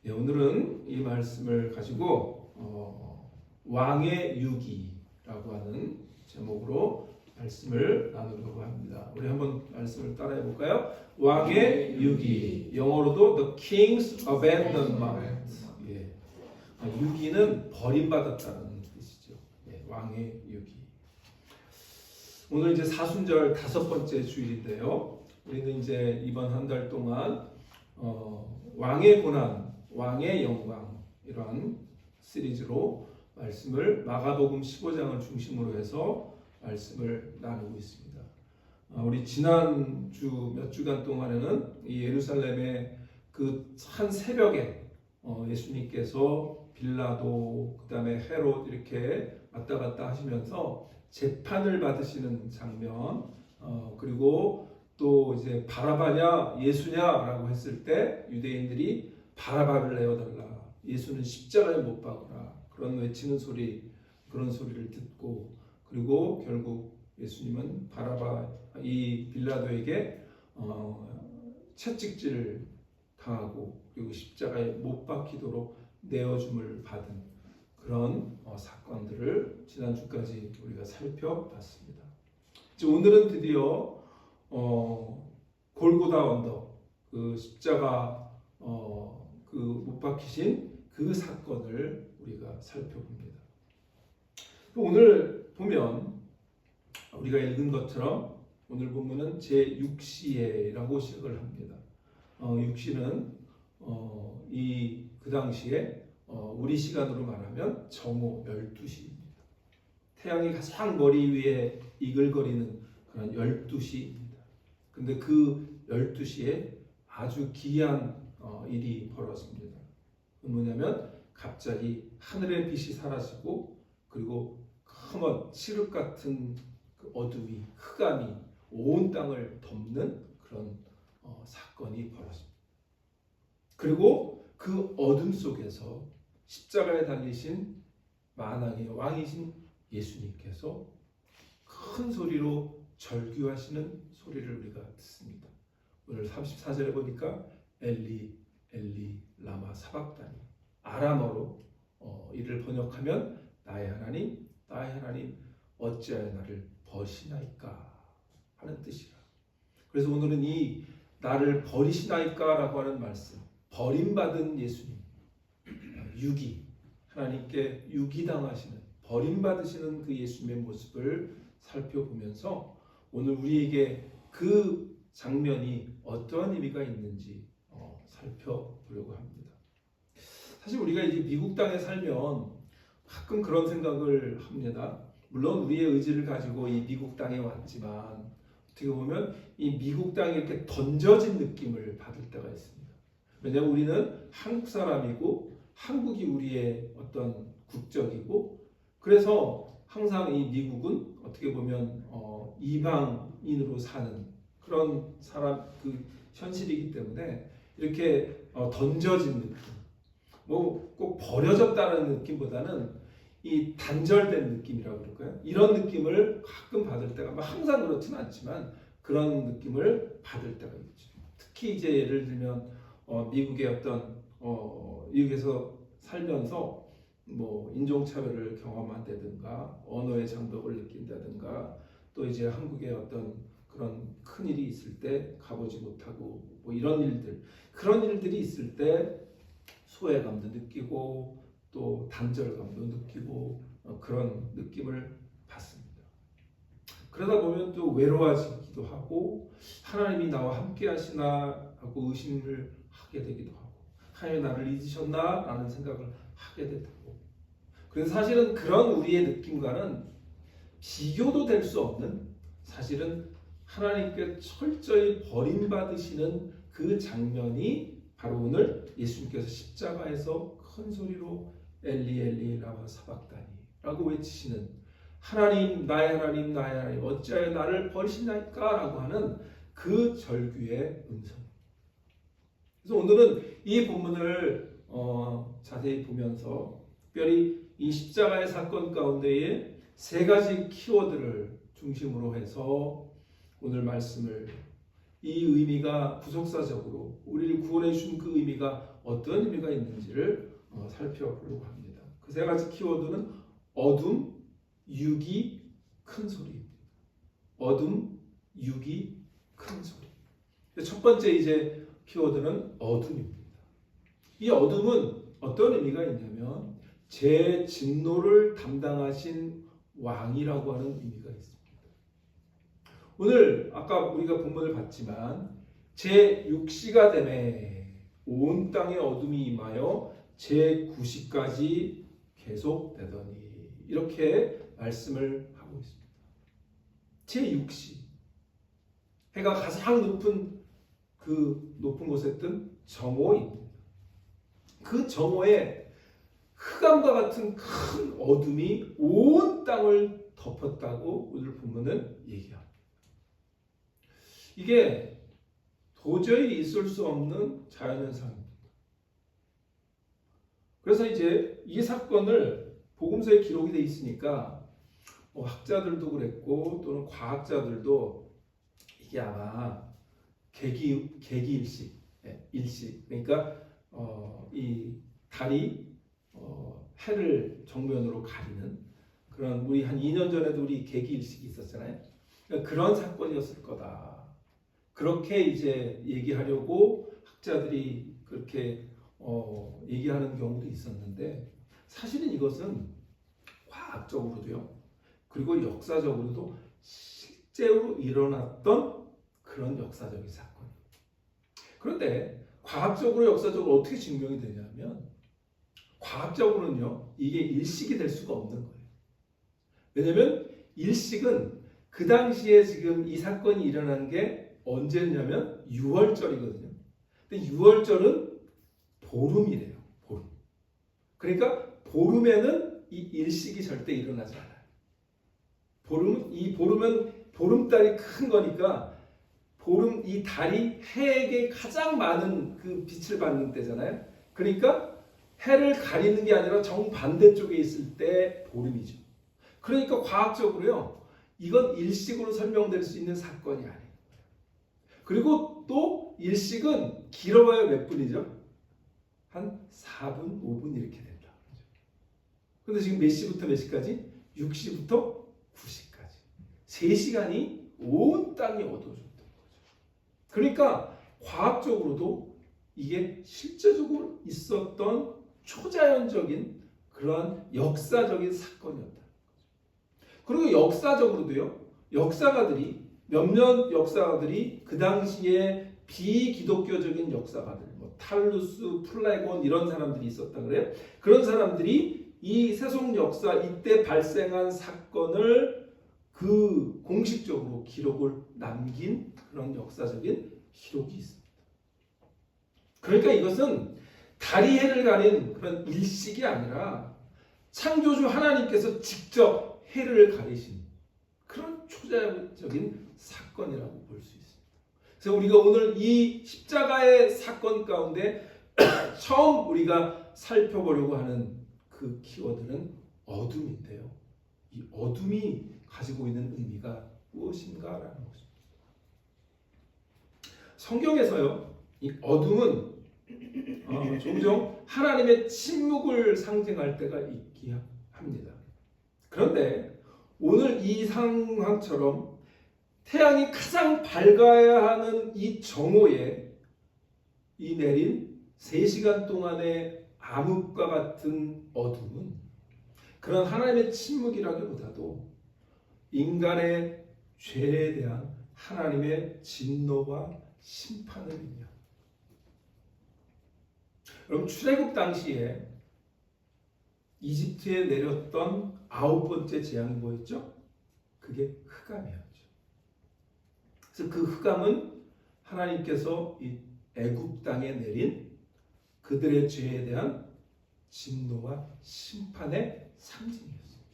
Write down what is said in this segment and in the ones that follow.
네, 오늘은 이 말씀을 가지고 왕의 유기라고 하는 제목으로 말씀을 나누려고 합니다. 우리 한번 말씀을 따라해 볼까요? 왕의 유기, 영어로도 The King's Abandonment. 예, 유기는 버림받았다는 뜻이죠. 예, 왕의 유기. 오늘 이제 사순절 5번째 주일인데요. 우리는 이제 이번 한 달 동안 왕의 고난, 왕의 영광 이러한 시리즈로 말씀을 마가복음 15장을 중심으로 해서 말씀을 나누고 있습니다. 우리 지난주 몇 주간 동안에는 이 예루살렘의 그 한 새벽에 예수님께서 빌라도 그다음에 헤롯 이렇게 왔다 갔다 하시면서 재판을 받으시는 장면, 그리고 또 이제 바라바냐 예수냐라고 했을 때 유대인들이 바라바를 내어달라, 예수는 십자가에 못 박으라, 그런 외치는 소리, 그런 소리를 듣고, 그리고 결국 예수님은 바라바 이 빌라도에게 채찍질을 당하고 그리고 십자가에 못 박히도록 내어줌을 받은 그런 사건들을 지난주까지 우리가 살펴봤습니다. 이제 오늘은 드디어 골고다 언덕, 그 십자가 그 못 박히신 그 사건을 우리가 살펴봅니다. 오늘 보면 우리가 읽은 것처럼 오늘 본문은 제6시에라고 시작을 합니다. 6시는 그 당시에 우리 시간으로 말하면 정오 12시입니다. 태양이 가장 머리 위에 이글거리는 그런 12시입니다. 근데 그 12시에 아주 기이한 일이 벌어집니다. 그건 뭐냐면 갑자기 하늘의 빛이 사라지고 그리고 컴온 칠흑 같은 그 어둠이, 흑암이 온 땅을 덮는 그런 사건이 벌어집니다. 그리고 그 어둠 속에서 십자가에 달리신 만왕의 왕이신 예수님께서 큰 소리로 절규하시는 소리를 우리가 듣습니다. 오늘 34절에 보니까 엘리 엘리 라마 사박다니, 아람어로 이를 번역하면 나의 하나님 나의 하나님 어찌하여 나를 버리시나이까 하는 뜻이라. 그래서 오늘은 이 나를 버리시나이까 라고 하는 말씀, 버림받은 예수님, 유기, 하나님께 유기당하시는, 버림받으시는 그 예수님의 모습을 살펴보면서 오늘 우리에게 그 장면이 어떠한 의미가 있는지 살펴보려고 합니다. 사실 우리가 이제 미국 땅에 살면 가끔 그런 생각을 합니다. 물론 우리의 의지를 가지고 이 미국 땅에 왔지만 어떻게 보면 이 미국 땅에 이렇게 던져진 느낌을 받을 때가 있습니다. 왜냐하면 우리는 한국 사람이고 한국이 우리의 어떤 국적이고, 그래서 항상 이 미국은 어떻게 보면 이방인으로 사는 그런 사람 그 현실이기 때문에 이렇게 던져진 느낌, 뭐 꼭 버려졌다는 느낌보다는 이 단절된 느낌이라고 그럴까요? 이런 느낌을 가끔 받을 때가, 항상 그렇지는 않지만 그런 느낌을 받을 때가 있죠. 특히 이제 예를 들면 미국의 어떤 미국에서 살면서 뭐 인종차별을 경험한다든가 언어의 장벽을 느낀다든가, 또 이제 한국의 어떤 그런 큰 일이 있을 때 가보지 못하고 뭐 이런 일들, 그런 일들이 있을 때 소외감도 느끼고 또 단절감도 느끼고 그런 느낌을 받습니다. 그러다 보면 또 외로워지기도 하고 하나님이 나와 함께 하시나 하고 의심을 하게 되기도 하고, 하나님이 나를 잊으셨나 라는 생각을 하게 되고, 그래서 사실은 그런 우리의 느낌과는 비교도 될 수 없는, 사실은 하나님께 철저히 버림받으시는 그 장면이 바로 오늘 예수님께서 십자가에서 큰 소리로 엘리 엘리 라마 사박다니 라고 외치시는, 하나님 나의 하나님 나의 하나님 어찌하여 나를 버리시나이까 라고 하는 그 절규의 음성. 그래서 오늘은 이 본문을 자세히 보면서 특별히 이 십자가의 사건 가운데에 3가지 키워드를 중심으로 해서 오늘 말씀을 이 의미가 구속사적으로 우리를 구원해 준 그 의미가 어떤 의미가 있는지를 살펴보려고 합니다. 그 세 가지 키워드는 어둠, 유기, 큰 소리입니다. 어둠, 유기, 큰 소리. 첫 번째 이제 키워드는 어둠입니다. 이 어둠은 어떤 의미가 있냐면 제 진노를 담당하신 왕이라고 하는 의미가 있습니다. 오늘 아까 우리가 본문을 봤지만 제6시가 되매 온 땅에 어둠이 임하여 제9시까지 계속되더니 이렇게 말씀을 하고 있습니다. 제6시 해가 가장 높은 곳에 뜬 정오입니다. 그 정오에 흑암과 같은 큰 어둠이 온 땅을 덮었다고 오늘 본문은 얘기합니다. 이게 도저히 있을 수 없는 자연현상입니다. 그래서 이제 이 사건을 복음서에 기록이 되어 있으니까 학자들도 그랬고 또는 과학자들도 이게 아마 계기일식, 일식, 그러니까 이 달이 해를 정면으로 가리는 그런 우리 한 2년 전에도 우리 계기일식이 있었잖아요. 그러니까 그런 사건이었을 거다. 그렇게 이제 얘기하려고 학자들이 그렇게 얘기하는 경우도 있었는데 사실은 이것은 과학적으로도요. 그리고 역사적으로도 실제로 일어났던 그런 역사적인 사건. 그런데 과학적으로 역사적으로 어떻게 증명이 되냐면 과학적으로는요. 이게 일식이 될 수가 없는 거예요. 왜냐하면 일식은 그 당시에 지금 이 사건이 일어난 게 언제냐면 6월절이거든요. 근데 6월절은 보름이래요. 보름. 그러니까 보름에는 이 일식이 절대 일어나지 않아요. 보름은 보름달이 큰 거니까 이 달이 해에게 가장 많은 그 빛을 받는 때잖아요. 그러니까 해를 가리는 게 아니라 정반대쪽에 있을 때 보름이죠. 그러니까 과학적으로요. 이건 일식으로 설명될 수 있는 사건이 아니에요. 그리고 또 일식은 길어봐야 몇 분이죠? 한 4분, 5분 이렇게 된다. 근데 지금 몇 시부터 몇 시까지? 6시부터 9시까지. 3시간이 온 땅이 어두워졌던 거죠. 그러니까 과학적으로도 이게 실제적으로 있었던 초자연적인 그러한 역사적인 사건이었다. 그리고 역사적으로도요. 몇몇 역사가들이 그 당시에 비기독교적인 역사가들, 탈루스, 플라곤 이런 사람들이 있었다 그래요. 그런 사람들이 이 세속 역사 이때 발생한 사건을 그 공식적으로 기록을 남긴 그런 역사적인 기록이 있습니다. 그러니까 이것은 달이 해를 가린 그런 일식이 아니라 창조주 하나님께서 직접 해를 가리신 그런 초자연적인 사건이라고 볼 수 있습니다. 그래서 우리가 오늘 이 십자가의 사건 가운데 처음 우리가 살펴보려고 하는 그 키워드는 어둠인데요. 이 어둠이 가지고 있는 의미가 무엇인가라는 것입니다. 성경에서요, 이 어둠은 종종 하나님의 침묵을 상징할 때가 있기 합니다. 그런데 오늘 이 상황처럼 태양이 가장 밝아야 하는 이 정오에 이 내린 3시간 동안의 암흑과 같은 어둠은 그런 하나님의 침묵이라기보다도 인간의 죄에 대한 하나님의 진노와 심판을 의미합니다. 여러분 출애굽 당시에 이집트에 내렸던 9번째 재앙이 뭐였죠? 그게 흑암이었죠. 그래서 그 흑암은 하나님께서 이 애굽 땅에 내린 그들의 죄에 대한 진노와 심판의 상징이었습니다.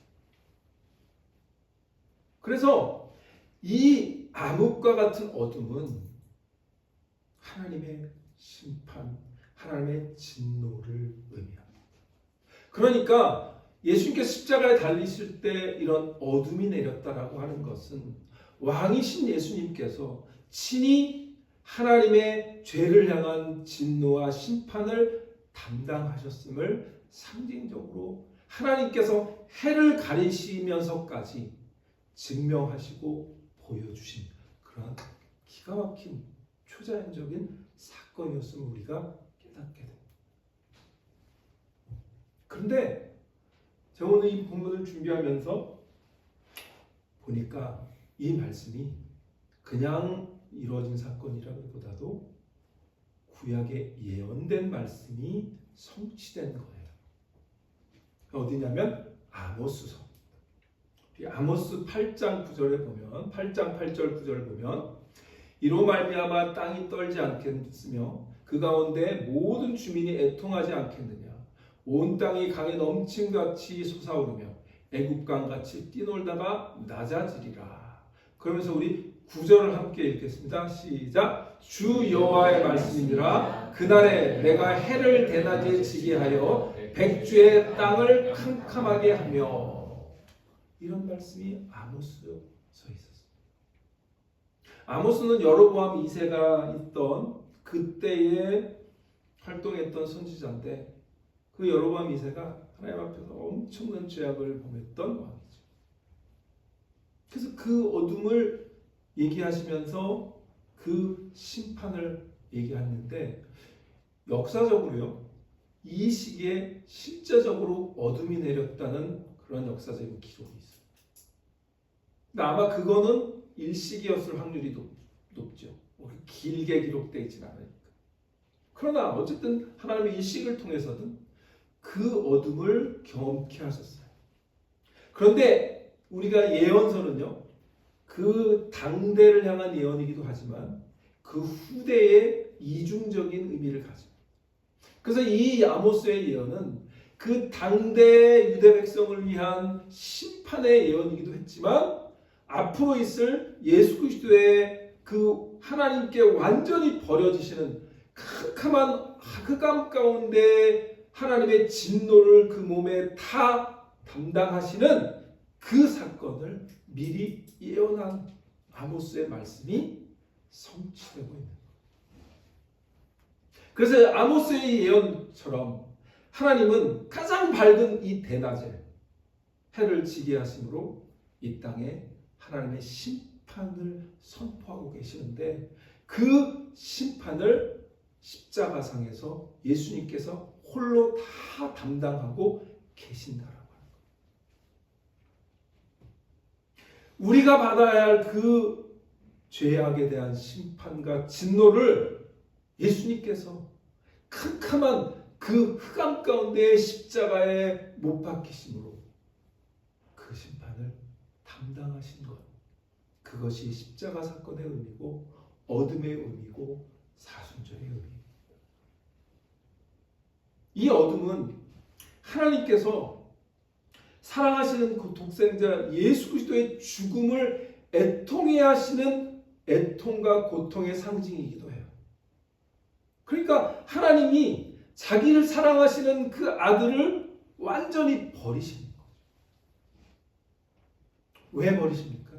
그래서 이 암흑과 같은 어둠은 하나님의 심판, 하나님의 진노를 의미합니다. 그러니까 예수님께서 십자가에 달리실 때 이런 어둠이 내렸다라고 하는 것은 왕이신 예수님께서 친히 하나님의 죄를 향한 진노와 심판을 담당하셨음을 상징적으로 하나님께서 해를 가리시면서까지 증명하시고 보여주신 그런 기가 막힌 초자연적인 사건이었음을 우리가 깨닫게 됩니다. 그런데 제가 오늘 이 본문을 준비하면서 보니까 이 말씀이 그냥 이루어진 사건이라기보다도 구약에 예언된 말씀이 성취된 거예요. 어디냐면 아모스서. 아모스 8장 9절에 보면 8장 8절 9절을 보면 이로 말미암아 땅이 떨지 않겠으며 그 가운데 모든 주민이 애통하지 않겠느냐 온 땅이 강에 넘침같이 솟아오르며 애굽강같이 뛰놀다가 낮아지리라. 그러면서 우리 9절을 함께 읽겠습니다. 시작. 주 여호와의 말씀이니라. 그날에 내가 해를 대낮에 지게 하여 백주의 땅을 캄캄하게 하며. 이런 말씀이 아모스에 있었어요. 아모스는 여로보암 2세가 있던 그때에 활동했던 선지자인데 그 여로보암 2세가 하나님 앞에서 엄청난 죄악을 범했던 왕이죠. 그래서 그 어둠을 얘기하시면서 그 심판을 얘기하는데 역사적으로요. 이 시기에 실제적으로 어둠이 내렸다는 그런 역사적인 기록이 있어요. 근데 아마 그거는 일시기였을 확률이 높죠. 길게 기록되어 있지는 않으니까. 그러나 어쨌든 하나님의 일식을 통해서든 그 어둠을 경험케 하셨어요. 그런데 우리가 예언서는요. 그 당대를 향한 예언이기도 하지만 그 후대의 이중적인 의미를 가집니다. 그래서 이 아모스의 예언은 그 당대 유대 백성을 위한 심판의 예언이기도 했지만 앞으로 있을 예수 그리스도의 그 하나님께 완전히 버려지시는 캄캄한 흑암 가운데 하나님의 진노를 그 몸에 다 담당하시는 그 사건을 미리 예언한 아모스의 말씀이 성취되고 있는 거예요. 그래서 아모스의 예언처럼 하나님은 가장 밝은 이 대낮에 해를 지게 하심으로 이 땅에 하나님의 심판을 선포하고 계시는데 그 심판을 십자가상에서 예수님께서 홀로 다 담당하고 계신다라고 하는 거예요. 우리가 받아야 할 그 죄악에 대한 심판과 진노를 예수님께서 캄캄한 그 흑암 가운데 십자가에 못 박히심으로 그 심판을 담당하신 것. 그것이 십자가 사건의 의미고 어둠의 의미고 사순절의 의미입니다. 이 어둠은 하나님께서 사랑하시는 그 독생자 예수 그리스도의 죽음을 애통해 하시는 애통과 고통의 상징이기도 해요. 그러니까 하나님이 자기를 사랑하시는 그 아들을 완전히 버리시는 거죠. 왜 버리십니까?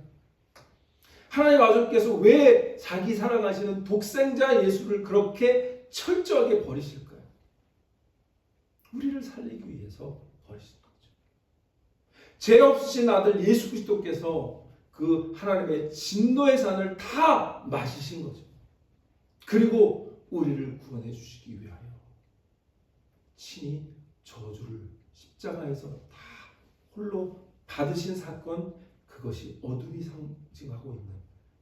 하나님 아버지께서 왜 자기 사랑하시는 독생자 예수를 그렇게 철저하게 버리실까요? 우리를 살리기 위해서 버리신 거죠. 죄 없으신 아들 예수 그리스도께서 그 하나님의 진노의 잔을 다 마시신 거죠. 그리고 우리를 구원해 주시기 위하여 친히 저주를 십자가에서 다 홀로 받으신 사건, 그것이 어둠이 상징하고 있는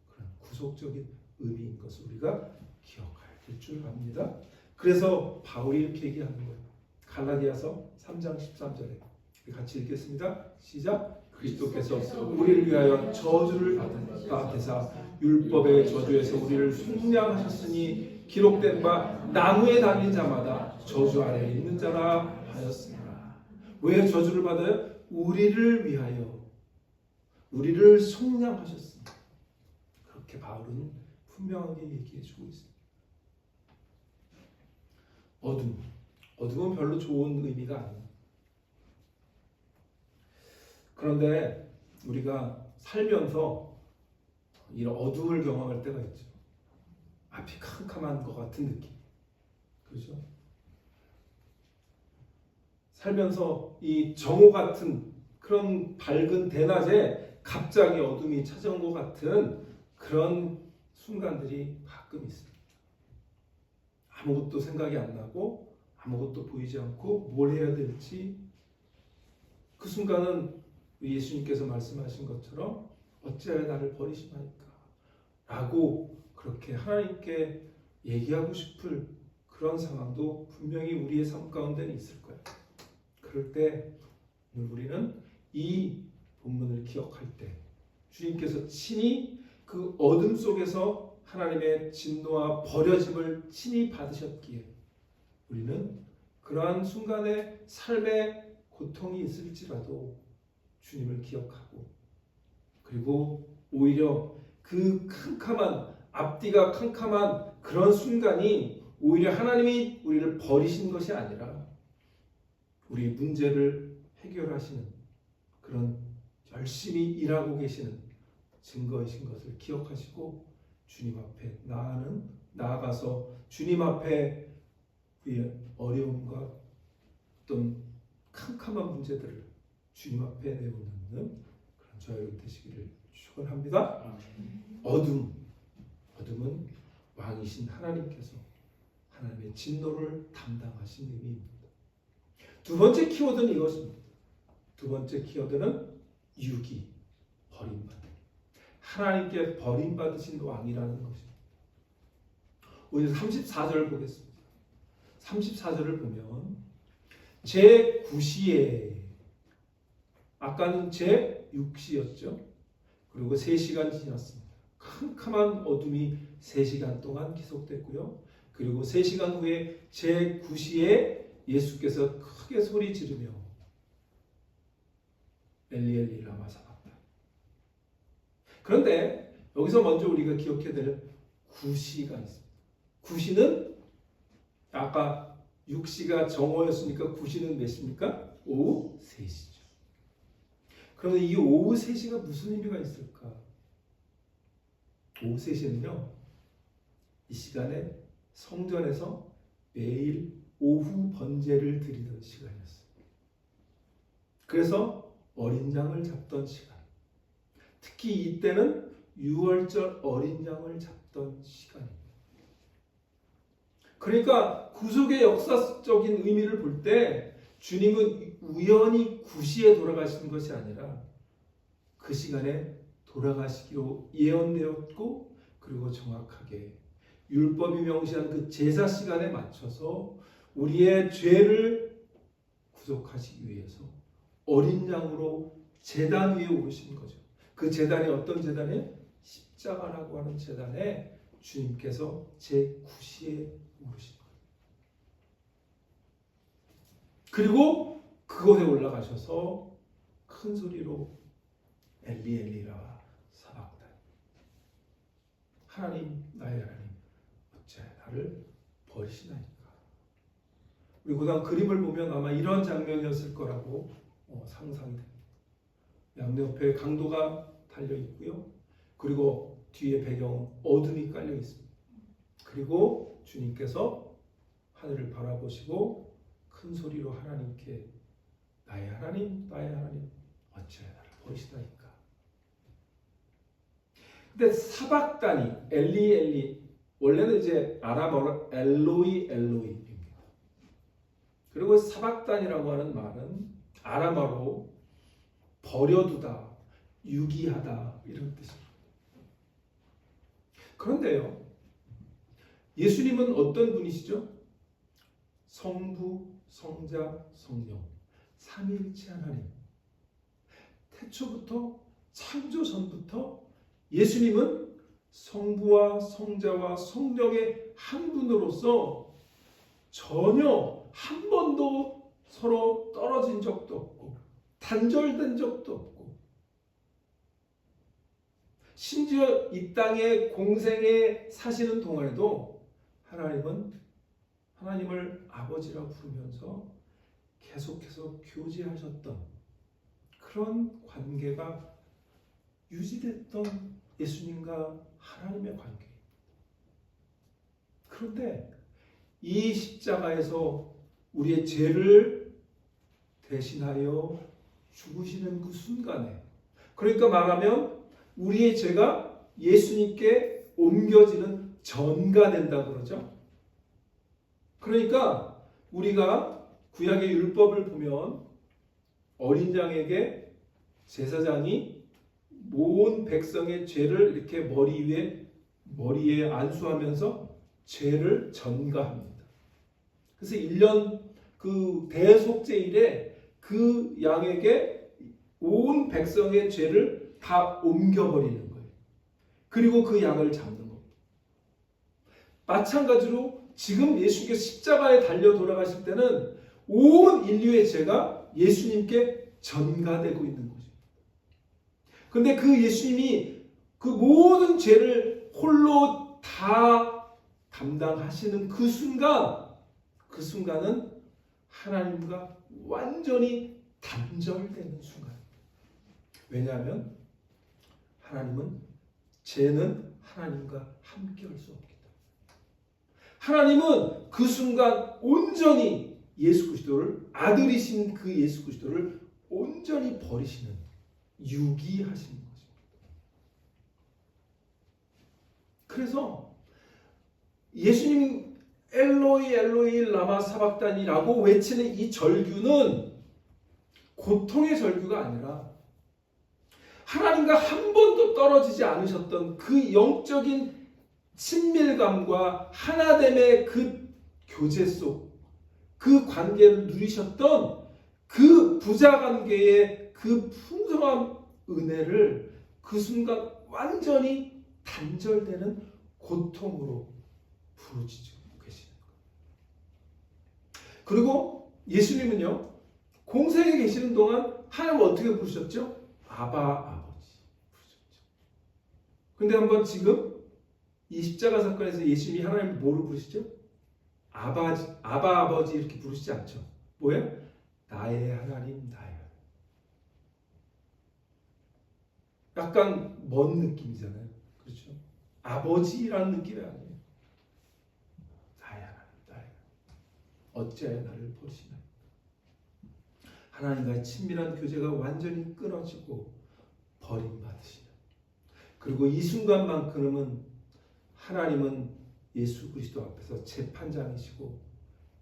그런 구속적인 의미인 것을 우리가 기억해야 될 줄 압니다. 그래서 바울이 이렇게 얘기하는 거예요. 갈라디아서 3장 13절에 같이 읽겠습니다. 시작. 그리스도께서 우리를 위하여 저주를 받았다 하사 율법의 저주에서 우리를 속량하셨으니 기록된 바 나무에 달린 자마다 저주 아래에 있는 자라 하였습니다. 왜 저주를 받아요? 우리를 위하여 우리를 속량하셨습니다. 그렇게 바울은 분명하게 얘기해주고 있습니다. 어둠은 별로 좋은 의미가 아니에요. 그런데 우리가 살면서 이런 어둠을 경험할 때가 있죠. 앞이 캄캄한 것 같은 느낌. 그렇죠? 살면서 이 정오 같은 그런 밝은 대낮에 갑자기 어둠이 찾아온 것 같은 그런 순간들이 가끔 있습니다. 아무것도 생각이 안 나고 아무것도 보이지 않고 뭘 해야 될지 그 순간은 예수님께서 말씀하신 것처럼 어찌하여 나를 버리시나이까 라고 그렇게 하나님께 얘기하고 싶을 그런 상황도 분명히 우리의 삶 가운데는 있을 거예요. 그럴 때 우리는 이 본문을 기억할 때 주님께서 친히 그 어둠 속에서 하나님의 진노와 버려짐을 친히 받으셨기에 우리는 그러한 순간에 삶의 고통이 있을지라도 주님을 기억하고 그리고 오히려 그 캄캄한 앞뒤가 캄캄한 그런 순간이 오히려 하나님이 우리를 버리신 것이 아니라 우리 문제를 해결하시는 그런 열심히 일하고 계시는 증거이신 것을 기억하시고 주님 앞에 나아가서 주님 앞에 우리의 어려움과 어떤 캄캄한 문제들을 주님 앞에 내어놓는 그런 저희가 되시기를 축원합니다. 어둠은 왕이신 하나님께서 하나님의 진노를 담당하신 의미입니다. 두 번째 키워드는 이것입니다. 두 번째 키워드는 유기, 버림받음. 하나님께 버림받으신 왕이라는 것입니다. 오늘 34절 보겠습니다. 34절을 보면 제9시에 아까는 제6시였죠. 그리고 3시간 지났습니다. 캄캄한 어둠이 3시간 동안 계속됐고요. 그리고 3시간 후에 제9시에 예수께서 크게 소리 지르며 엘리 엘리 라마 사박다니. 그런데 여기서 먼저 우리가 기억해야 될 9시가 있습니다. 9시는 아까 6시가 정오였으니까 9시는 몇 시입니까? 오후 3시죠. 그러면 이 오후 3시가 무슨 의미가 있을까? 오후 3시는요. 이 시간에 성전에서 매일 오후 번제를 드리던 시간이었어요. 그래서 어린 양을 잡던 시간. 특히 이때는 6월절 어린 양을 잡던 시간입니다. 그러니까 구속의 역사적인 의미를 볼 때 주님은 우연히 9시에 돌아가시는 것이 아니라 그 시간에 돌아가시기로 예언되었고 그리고 정확하게 율법이 명시한 그 제사 시간에 맞춰서 우리의 죄를 구속하시기 위해서 어린 양으로 제단 위에 오르신 거죠. 그 제단이 어떤 제단이에요? 십자가라고 하는 제단에 주님께서 제9시에 오르신 거예요. 그리고 그곳에 올라가셔서 큰 소리로 엘리 엘리라 사박다니. 하나님 나의 하나님 어찌하여 나를 버리시나이까. 우리 고단 그림을 보면 아마 이런 장면이었을 거라고 상상이 됩니다. 양옆에 강도가 달려 있고요. 그리고 뒤에 배경 어둠이 깔려 있습니다. 그리고 주님께서 하늘을 바라보시고 큰 소리로 하나님께 나의 하나님 나의 하나님 어찌하여 나를 버리시나이까. 근데 사박다니 엘리 엘리 원래는 이제 아람어로 엘로이 엘로이입니다. 그리고 사박단이라고 하는 말은 아람어로 버려두다, 유기하다 이런 뜻입니다. 그런데요, 예수님은 어떤 분이시죠? 성부, 성자, 성령, 삼위일체 하나님. 태초부터 창조 전부터 예수님은 성부와 성자와 성령의 한 분으로서 전혀 한 번도 서로 떨어진 적도 없고 단절된 적도 없고 심지어 이 땅에 공생에 사시는 동안에도 하나님을 아버지라 부르면서 계속해서 교제하셨던 그런 관계가 유지됐던 예수님과 하나님의 관계입니다. 그런데 이 십자가에서 우리의 죄를 대신하여 죽으시는 그 순간에, 그러니까 말하면 우리의 죄가 예수님께 옮겨지는 전가된다 그러죠. 그러니까 우리가 구약의 율법을 보면 어린 양에게 제사장이 모든 백성의 죄를 이렇게 머리에 안수하면서 죄를 전가합니다. 그래서 1년 그 대속죄일에 그 양에게 온 백성의 죄를 다 옮겨버리는 거예요. 그리고 그 양을 잡는 겁니다. 마찬가지로 지금 예수님께서 십자가에 달려 돌아가실 때는 온 인류의 죄가 예수님께 전가되고 있는 거죠. 그런데 그 예수님이 그 모든 죄를 홀로 다 담당하시는 그 순간은 하나님과 완전히 단절되는 순간입니다. 왜냐하면 죄는 하나님과 함께할 수 없기 때문에. 하나님은 그 순간 온전히 예수 그리스도를, 아들이신 그 예수 그리스도를 온전히 버리시는, 유기하시는 것입니다. 그래서 예수님 엘로이 엘로이 라마 사박단이라고 외치는 이 절규는 고통의 절규가 아니라 하나님과 한 번도 떨어지지 않으셨던 그 영적인 친밀감과 하나됨의 그 교제 속, 그 관계를 누리셨던 그 부자관계의 그 풍성한 은혜를 그 순간 완전히 단절되는 고통으로 부르짖고 계시는 거예요. 그리고 예수님은요, 공생에 계시는 동안 하나님 어떻게 부르셨죠? 아바 아버지 부르셨죠. 근데 한번 지금 이 십자가 사건에서 예수님이 하나님 뭐로 부르시죠? 아바 아버지 이렇게 부르시지 않죠. 뭐야? 나의 하나님, 나의 하나님. 약간 먼 느낌이잖아요. 그렇죠? 아버지라는 느낌이 아니에요. 나의 하나님, 나의 하나님. 어찌하여 나를 버리시나요? 하나님과의 친밀한 교제가 완전히 끊어지고 버림받으시는. 그리고 이 순간만큼은 하나님은 예수 그리스도 앞에서 재판장이시고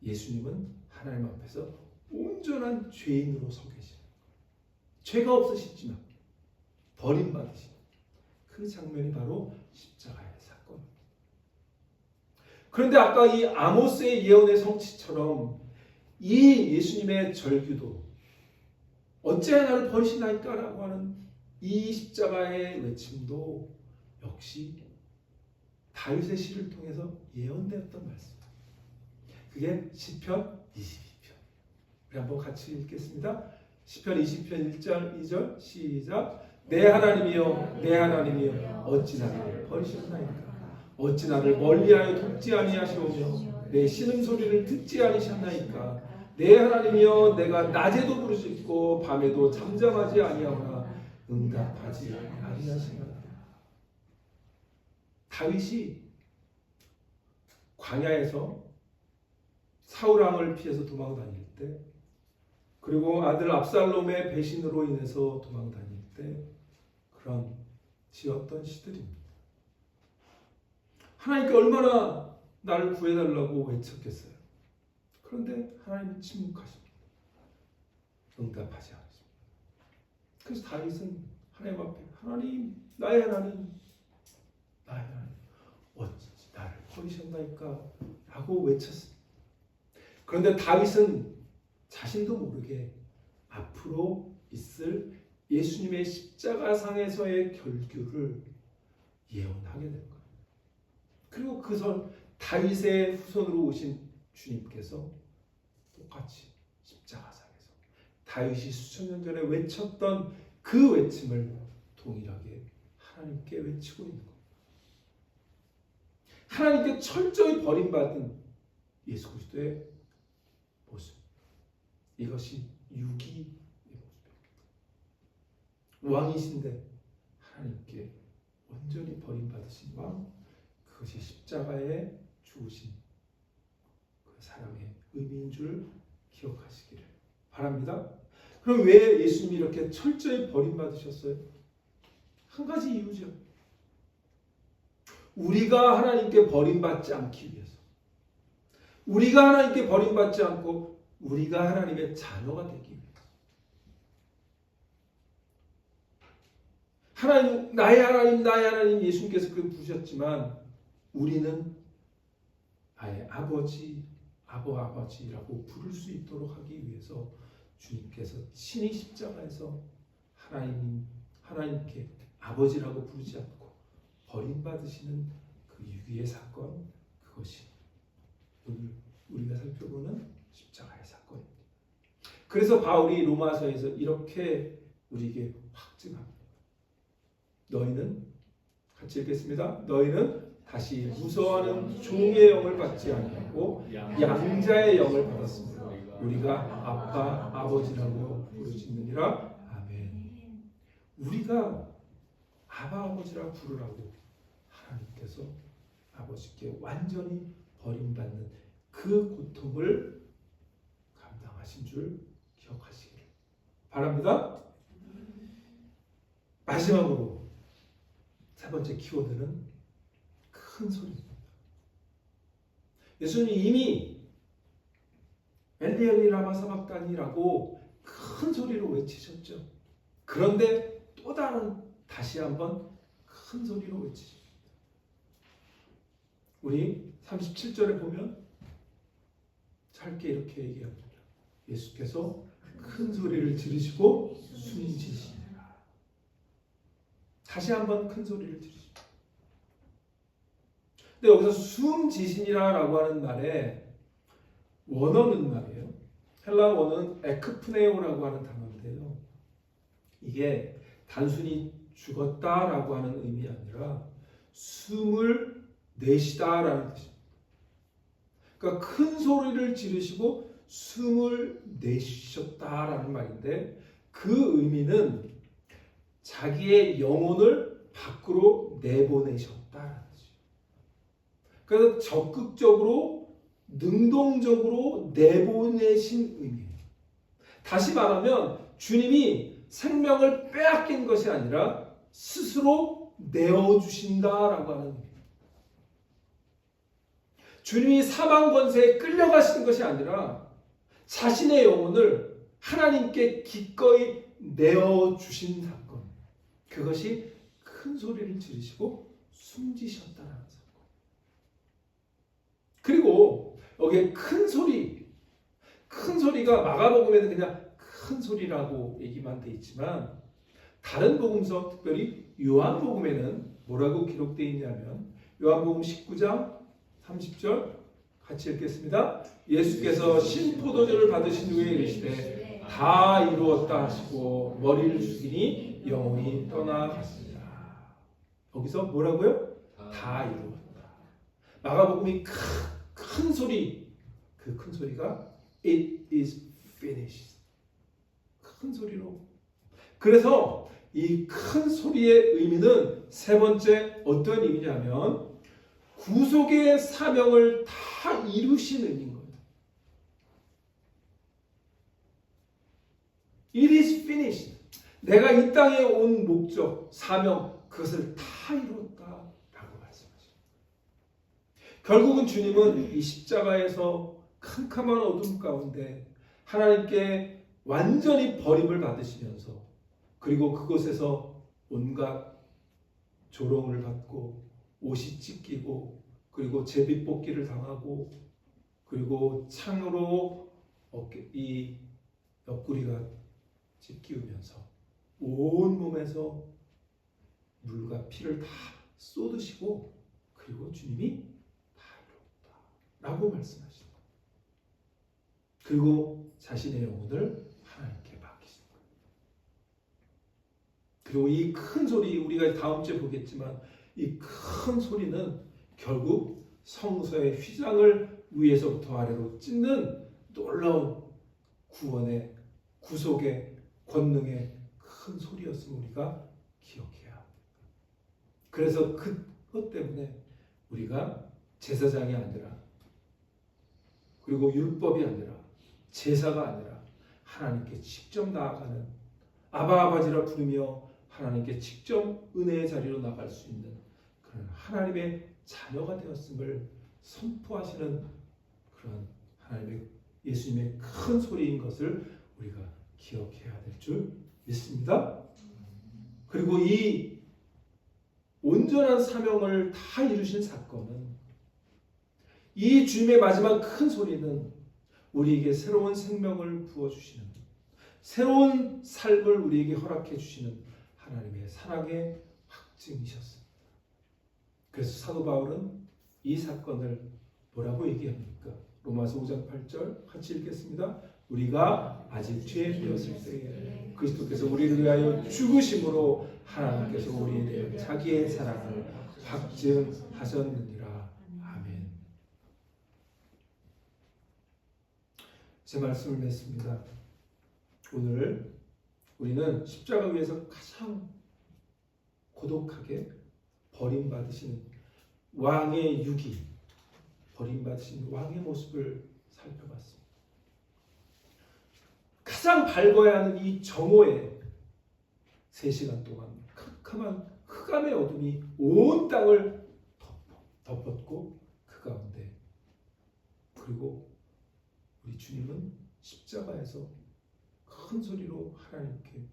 예수님은 하나님 앞에서 온전한 죄인으로 서 계시는 거예요. 죄가 없으시지만 버림받으신 그 장면이 바로 십자가의 사건입니다. 그런데 아까 이 아모스의 예언의 성취처럼 이 예수님의 절규도 어찌하여 나를 버리시나이까 라고 하는 이 십자가의 외침도 역시 다윗의 시를 통해서 예언되었던 말씀입니다. 그게 시편 22편. 우리 한번 같이 읽겠습니다. 시편 20편 1절 2절 시작. 내 하나님이여 내 하나님이여 어찌 나를 버리셨나이까. 어찌 나를 멀리하여 돕지 아니하시오며 내 신음소리를 듣지 아니하셨나이까. 내 하나님이여 내가 낮에도 부르짖고 밤에도 잠잠하지 아니하오나 응답하지 아니하시나이까. 다윗이 광야에서 사울 왕을 피해서 도망 다닐 때, 그리고 아들 압살롬의 배신으로 인해서 도망 다닐 때 그런 지었던 시들입니다. 하나님께 얼마나 나를 구해달라고 외쳤겠어요. 그런데 하나님은 침묵하십니다. 응답하지 않으십니다. 그래서 다윗은 하나님 앞에 하나님, 나의 하나님, 나의 하나님, 어찌 나를 버리셨나이까 라고 외쳤습니다. 그런데 다윗은 자신도 모르게 앞으로 있을 예수님의 십자가상에서의 결규를 예언하게 된 거예요. 그리고 그 다윗의 후손으로 오신 주님께서 똑같이 십자가상에서 다윗이 수천 년 전에 외쳤던 그 외침을 동일하게 하나님께 외치고 있는 겁니다. 하나님께 철저히 버림받은 예수 그리스도의 모습, 이것이 유기의 모습입니다. 왕이신데 하나님께 온전히 버림받으신 왕, 그것이 십자가의 죽으신 그 사랑의 의미인 줄 기억하시기를 바랍니다. 그럼 왜 예수님이 이렇게 철저히 버림받으셨어요? 한 가지 이유죠. 우리가 하나님께 버림받지 않기 위해서. 우리가 하나님께 버림받지 않고 우리가 하나님의 자녀가 되기 위해서. 하나님, 나의 하나님 예수님께서 그 부르셨지만 우리는 나의 아버지, 아버지라고 부를 수 있도록 하기 위해서 주님께서 친히 십자가에서 하나님께 아버지라고 부르지 않고 버림받으시는 그 유기의 사건, 그것이 오늘 우리가 살펴보는 십자가의 사건입니다. 그래서 바울이 로마서에서 이렇게 우리에게 확증합니다. 너희는, 같이 읽겠습니다. 너희는 다시 무서워하는 종의 영을 받지 아니하고 양자의 영을 받았습니다. 우리가 아빠, 아버지라고 부르짖느니라. 아멘. 우리가 아바, 아버지라 부르라고 하나님께서 아버지께 완전히 버림받는 그 고통을 감당하신 줄 기억하시기를 바랍니다. 마지막으로 세 번째 키워드는 큰 소리입니다. 예수님이 이미 엘리 엘리 라마 사박다니라고 큰 소리로 외치셨죠. 그런데 또 다시 한번 큰 소리로 외치십니다. 우리 37절에 보면 짧게 이렇게 얘기합니다. 예수께서 큰 소리를 지르시고 숨지시니라. 다시 한번 큰 소리를 지르십니다. 근데 여기서 숨지시니라라고 하는 말에 원어는 말이에요. 헬라 원어는 에크프네오라고 하는 단어인데요. 이게 단순히 죽었다라고 하는 의미 아니라 숨을 내쉬다라는 뜻입니다. 그러니까 큰 소리를 지르시고 숨을 내쉬셨다라는 말인데 그 의미는 자기의 영혼을 밖으로 내보내셨다라는 뜻이에요. 그래서 적극적으로 능동적으로 내보내신 의미예요. 다시 말하면 주님이 생명을 빼앗긴 것이 아니라 스스로 내어주신다라고 하는 의미예요. 주님이 사망 권세에 끌려가시는 것이 아니라 자신의 영혼을 하나님께 기꺼이 내어주신 사건. 그것이 큰 소리를 지르시고 숨지셨다는 사건. 그리고 여기에 큰 소리가 마가복음에는 그냥 큰 소리라고 얘기만 돼 있지만 다른 복음서, 특별히 요한복음에는 뭐라고 기록되어 있냐면 요한복음 19장 30절 같이 읽겠습니다. 예수께서 신포도주를 받으신 후에 이르시되 다 이루었다 하시고 머리를 숙이니 영혼이 떠나갔습니다. 여기서 뭐라고요? 다 이루었다. 마가복음이 큰 소리, 그 큰 소리가 It is finished. 큰 소리로. 그래서 이 큰 소리의 의미는 세 번째 어떤 의미냐면 구속의 사명을 다 이루신 의미인 겁니다. It is finished. 내가 이 땅에 온 목적, 사명, 그것을 다 이루었다라고 말씀하십니다. 결국은 주님은 이 십자가에서 캄캄한 어둠 가운데 하나님께 완전히 버림을 받으시면서 그리고 그곳에서 온갖 조롱을 받고 옷이 찢기고 그리고 제비뽑기를 당하고 그리고 창으로 이 옆구리가 찢기우면서 온 몸에서 물과 피를 다 쏟으시고 그리고 주님이 다 이뤘다라고 말씀하십니다. 그리고 자신의 영혼을 하나님께 맡기신 거예요. 그리고 이 큰 소리 우리가 다음 주에 보겠지만 이 큰 소리는 결국 성소의 휘장을 위에서부터 아래로 찢는 놀라운 구원의 구속의 권능의 큰 소리였음을 우리가 기억해야 합니다. 그래서 그것 때문에 우리가 제사장이 아니라, 그리고 율법이 아니라, 제사가 아니라 하나님께 직접 나아가는, 아바 아버지라 부르며 하나님께 직접 은혜의 자리로 나갈 수 있는 그런 하나님의 자녀가 되었음을 선포하시는 그런 하나님의, 예수님의 큰 소리인 것을 우리가 기억해야 될 줄 믿습니다. 그리고 이 온전한 사명을 다 이루신 사건은, 이 주님의 마지막 큰 소리는 우리에게 새로운 생명을 부어주시는, 새로운 삶을 우리에게 허락해 주시는 하나님의 사랑의 확증이셨습니다. 그래서 사도 바울은 이 사건을 뭐라고 얘기합니까? 로마서 5장 8절 같이 읽겠습니다. 우리가 아직 죄에 되었을 때에 그리스도께서 우리를 위하여 죽으심으로 하나님께서 우리에 대해 자기의 사랑을 확증하셨느니라. 아멘. 제 말씀을 맺습니다. 오늘 우리는 십자가 위에서 가장 고독하게 버림받으신 왕의 유기, 버림받으신 왕의 모습을 살펴봤습니다. 가장 밝아야 하는 이 정오에 3시간 동안 캄캄한 흑암의 어둠이 온 땅을 덮었고, 그 가운데 그리고 우리 주님은 십자가에서 큰 소리로 하나님께,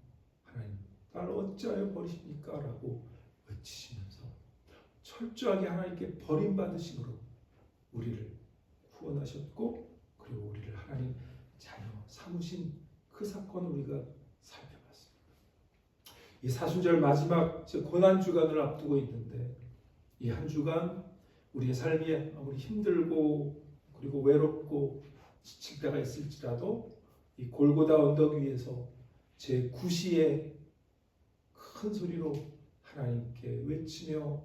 하나님 나를 어찌하여 버리십니까? 라고 외치시면서 철저하게 하나님께 버림받으심으로 우리를 구원하셨고, 그리고 우리를 하나님 자녀 삼으신 그 사건을 우리가 살펴봤습니다. 이 사순절 마지막 고난주간을 앞두고 있는데, 이 한 주간 우리의 삶이 아무리 힘들고 그리고 외롭고 지칠 때가 있을지라도 이 골고다 언덕 위에서 제 구시에 큰 소리로 하나님께 외치며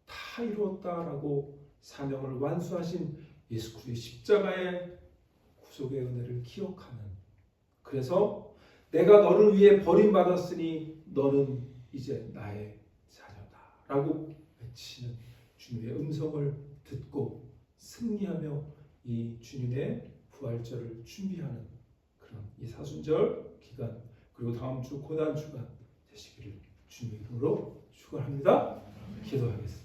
다 이루었다라고 사명을 완수하신 예수 그리스도의 십자가의 구속의 은혜를 기억하는, 그래서 내가 너를 위해 버림받았으니 너는 이제 나의 자녀다 라고 외치는 주님의 음성을 듣고 승리하며 이 주님의 부활절을 준비하는 그런 이 사순절 기간, 그리고 다음 주 고난주간 되시기를 주님의 이름으로 축원합니다. 기도하겠습니다.